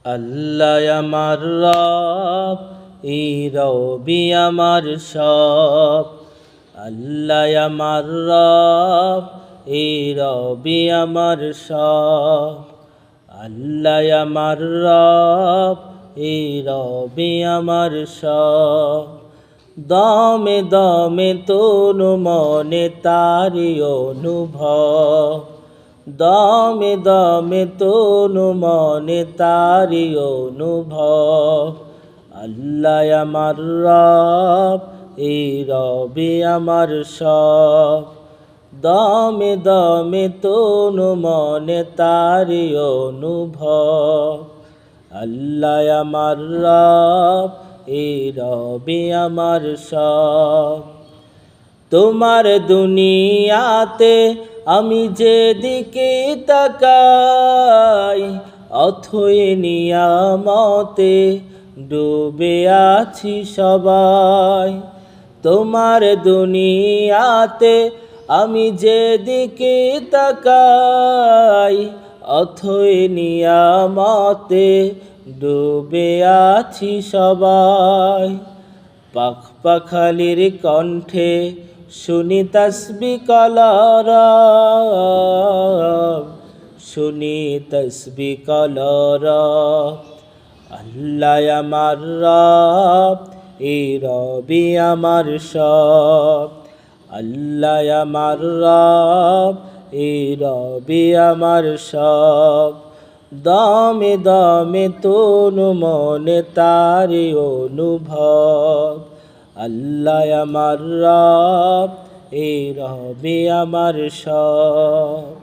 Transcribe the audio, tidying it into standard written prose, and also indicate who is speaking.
Speaker 1: আল্লাহ আমার রব, এই রবি আমার সব। আল্লাহ আমার রব, এই রবি আমার সব। আল্লাহ আমার রব, এই রবি আমার সব। দমে দমে তনু মনে তারি অনুভব। দমে দমে তনু মনে তারি অনুভব। আল্লাহ আমার রব, এই রবি আমার সব। দমে দমে তনু মনে তারি অনুভব। আল্লাহ আমার রব, এই রবি আমার সব। তোমার দুনিয়াতে আমি যেদিকে তাকাই, অথই নিয়ামতে ডুবে আছি সবাই। তোমার দুনিয়াতে আমি যেদিকে তাকাই, অথই নিয়ামতে ডুবে আছি সবাই। পাখ পাখালির কণ্ঠে শুনি তাসবিহ কলরব, শুনি তাসবিহ কলরব। আল্লাহ আমার রব, এই রবি আমার সব। আল্লাহ আমার রব, এই রবি আমার সব। দমে দমে তনু মনে তারি অনুভব। আল্লাহ আমার রব, এই রবি আমার সব।